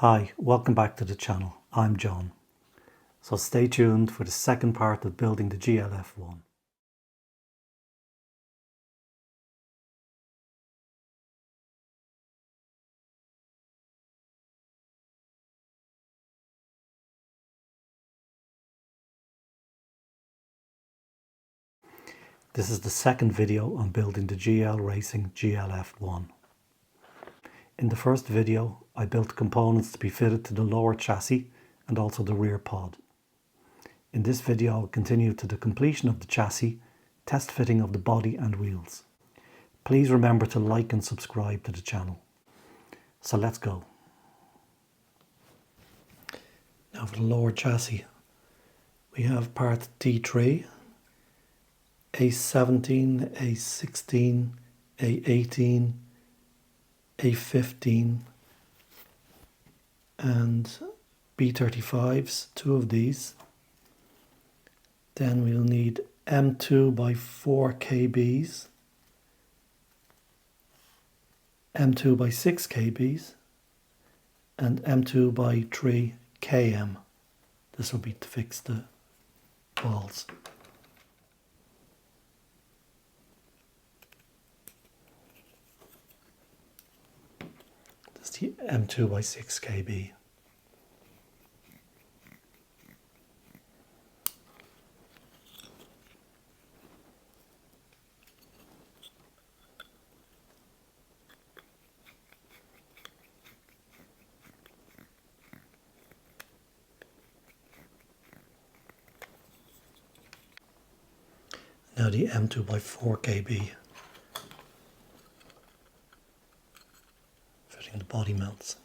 Hi, welcome back to the channel. I'm John. So stay tuned for the second part of building the GLF1. This is the second video on building the Racing GLF1. In the first video, I built components to be fitted to the lower chassis and also the rear pod. In this video, I'll continue to the completion of the chassis, test fitting of the body and wheels. Please remember to like and subscribe to the channel. So let's go. Now for the lower chassis, we have part D3, A17, A16, A18, A15 and B35s, two of these. Then we'll need M2 by 4 kbs, M2 by 6 kbs and M2 by 3 km. This will be to fix the balls. That's the M2 by 6 kb. Now the M2 by 4 kb, fitting the body mounts.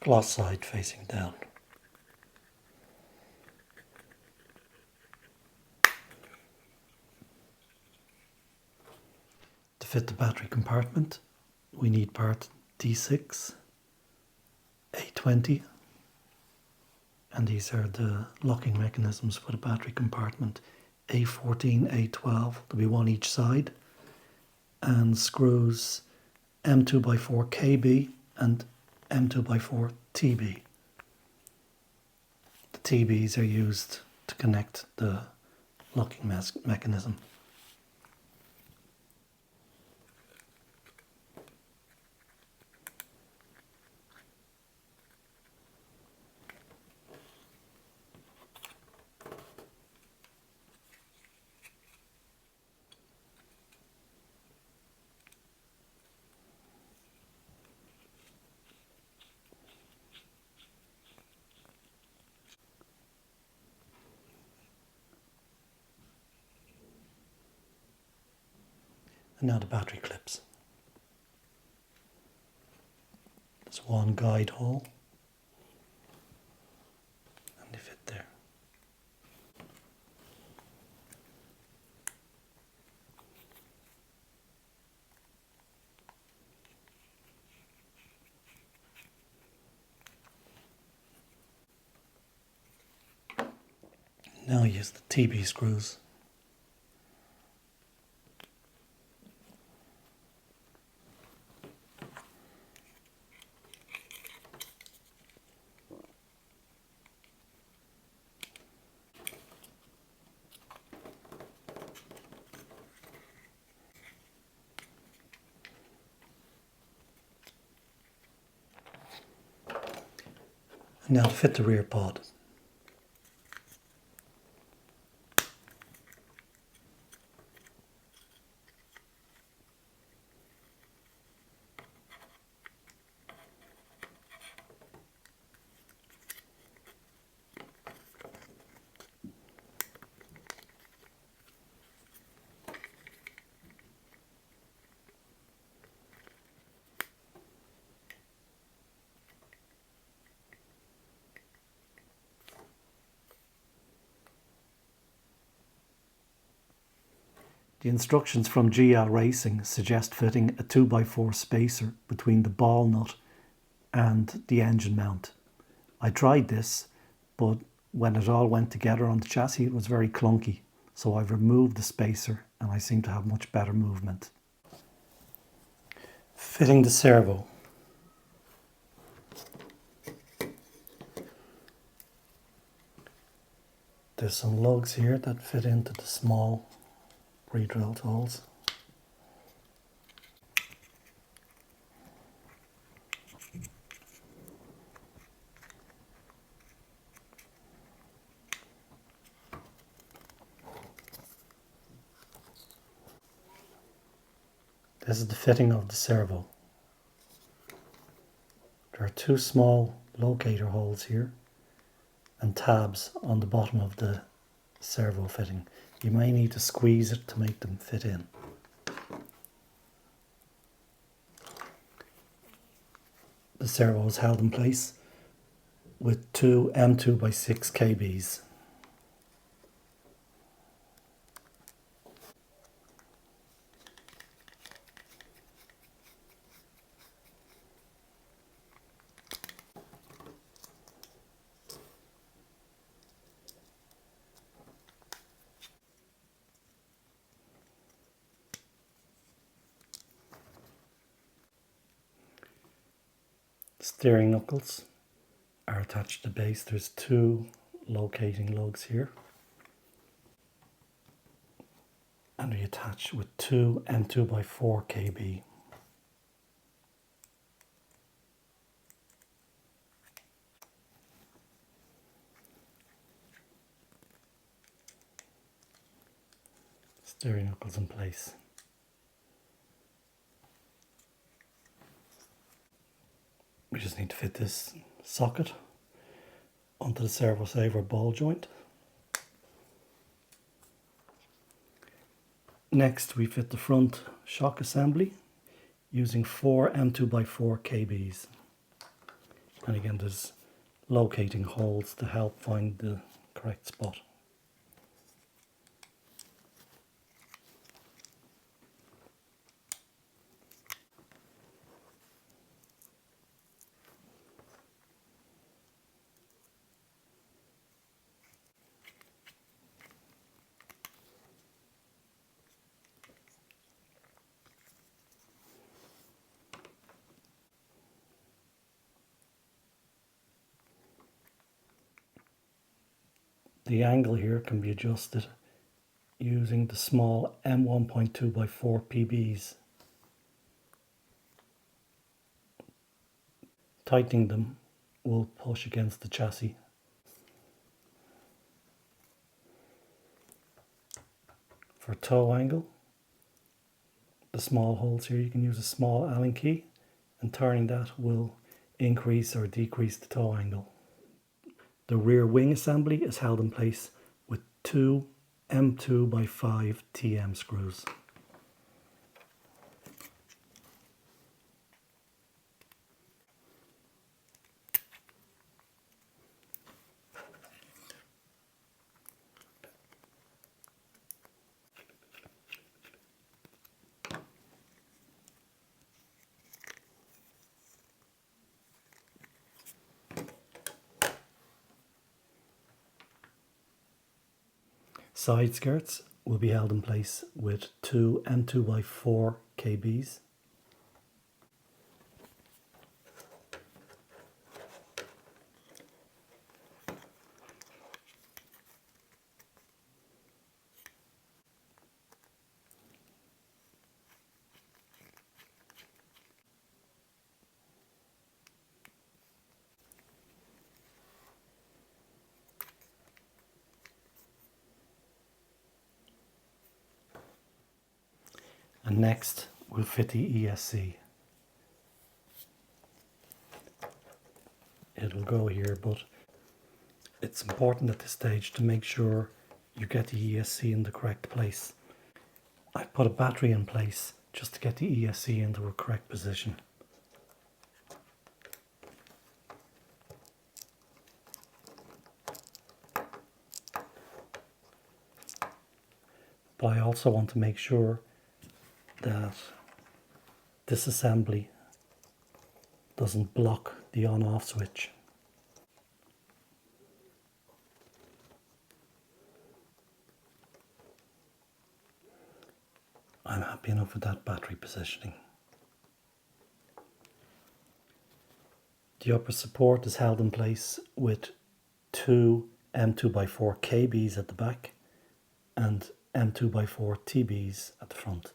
Gloss side facing down. To fit the battery compartment, we need part D6, A20, and these are the locking mechanisms for the battery compartment, A14, A12, there'll be one each side, and screws M2 by 4 kb and M2 by 4 TB. The TBs are used to connect the locking mechanism. And now the battery clips. There's one guide hole and they fit there. Now use the TB screws. And now to fit the rear pod. The instructions from GL Racing suggest fitting a 2x4 spacer between the ball nut and the engine mount. I tried this, but when it all went together on the chassis it was very clunky, so I've removed the spacer and I seem to have much better movement. Fitting the servo. There's some lugs here that fit into the small pre-drilled holes. This is the fitting of the servo. There are two small locator holes here and tabs on the bottom of the servo fitting. You may need to squeeze it to make them fit in. The servo is held in place with two M2x6 KBs. Steering knuckles are attached to the base. There's two locating lugs here, and we attach with two M2x4 KB. Steering knuckles in place. We just need to fit this socket onto the servo saver ball joint. Next we fit the front shock assembly using four M2x4 KBs. And again there's locating holes to help find the correct spot. The angle here can be adjusted using the small M1.2x4 PBs. Tightening them will push against the chassis. For toe angle, the small holes here, you can use a small Allen key, and turning that will increase or decrease the toe angle. The rear wing assembly is held in place with two M2x5 TM screws. Side skirts will be held in place with two M2x4 KBs. And next we'll fit the ESC. It'll go here, but it's important at this stage to make sure you get the ESC in the correct place. I put a battery in place just to get the ESC into a correct position. but I also want to make sure that this assembly doesn't block the on-off switch. I'm happy enough with that battery positioning. The upper support is held in place with two M2x4 KBs at the back and M2x4 TBs at the front.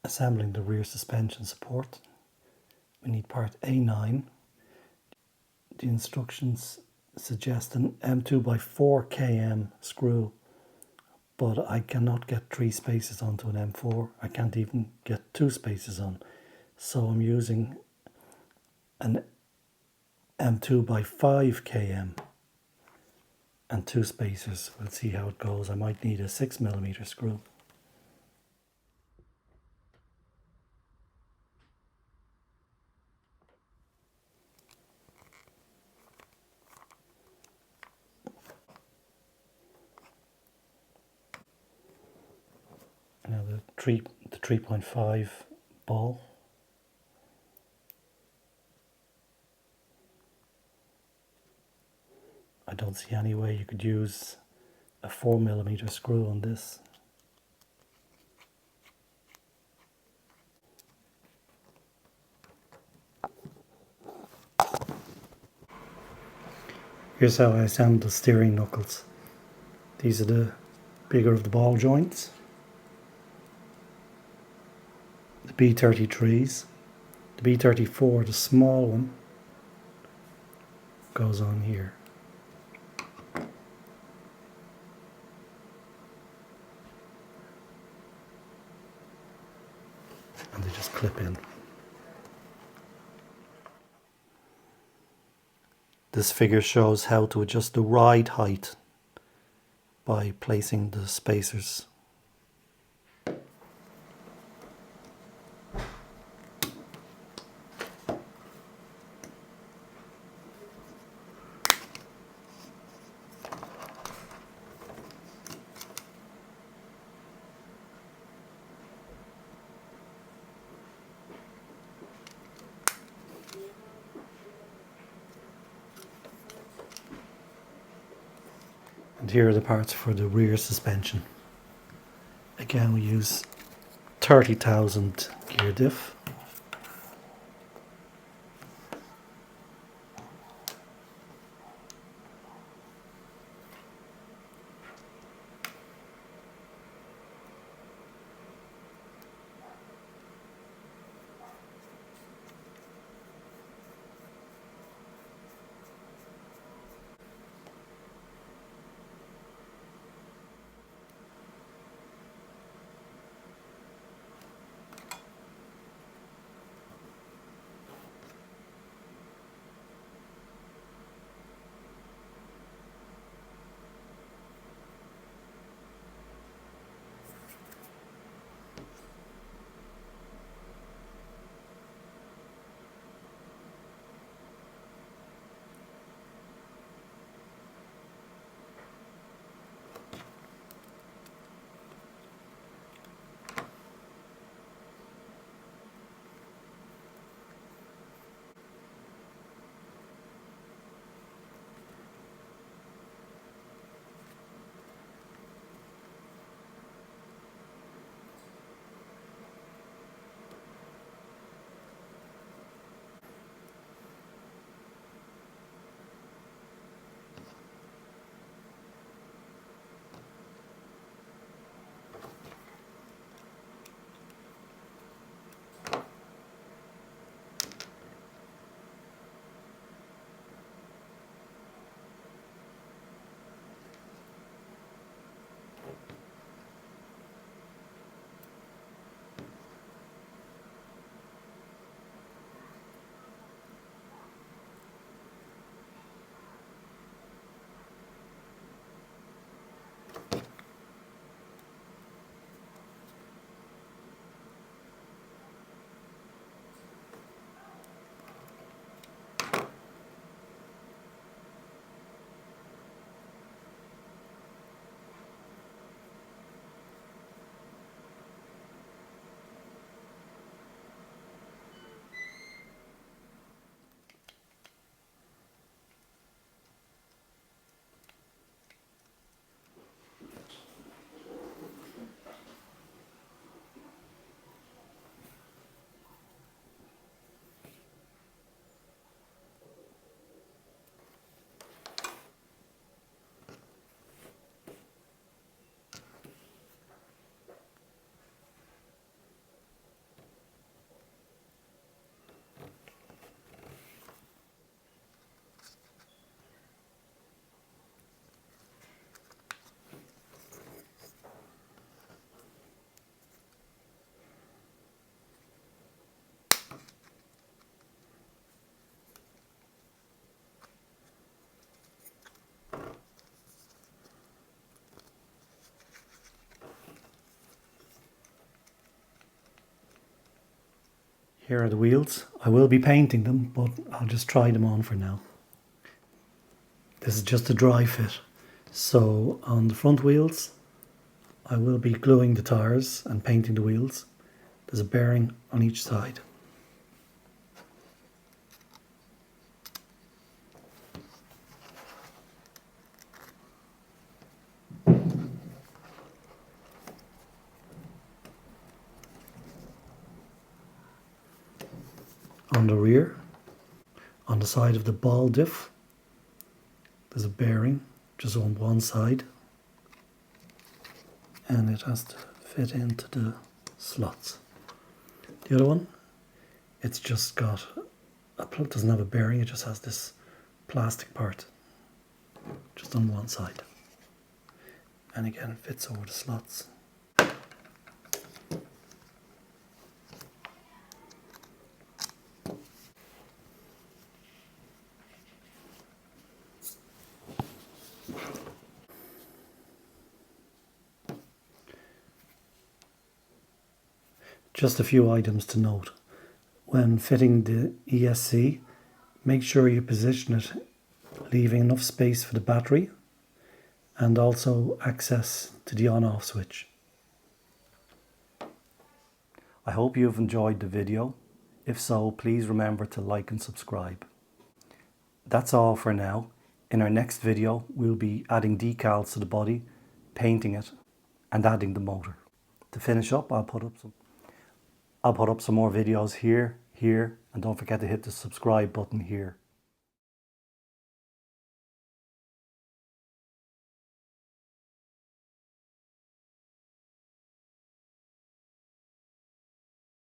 Assembling the rear suspension support, we need part A9. The instructions suggest an M2x4 KM screw, but I cannot get 3 spaces onto an M4. I can't even get 2 spaces on. So I'm using an M2x5 KM and 2 spacers. We'll see how it goes. I might need a 6mm screw. Now the 3.5 ball. I don't see any way you could use a 4mm screw on this. Here's how I assemble the steering knuckles. These are the bigger of the ball joints. The B33s. The B34, the small one, goes on here. And they just clip in. This figure shows how to adjust the ride height by placing the spacers. And here are the parts for the rear suspension. Again, we use 30,000 gear diff. Here are the wheels. I will be painting them, but I'll just try them on for now. This is just a dry fit. So on the front wheels, I will be gluing the tyres and painting the wheels. There's a bearing on each side. On the rear, on the side of the ball diff, there's a bearing just on one side, and it has to fit into the slots. The other one, it's just got it doesn't have a bearing, it just has this plastic part just on one side, and again it fits over the slots. Just a few items to note. When fitting the ESC, make sure you position it leaving enough space for the battery and also access to the on-off switch. I hope you've enjoyed the video. If so, please remember to like and subscribe. That's all for now. In our next video, we'll be adding decals to the body, painting it and adding the motor. To finish up, I'll put up some more videos here, and don't forget to hit the subscribe button here.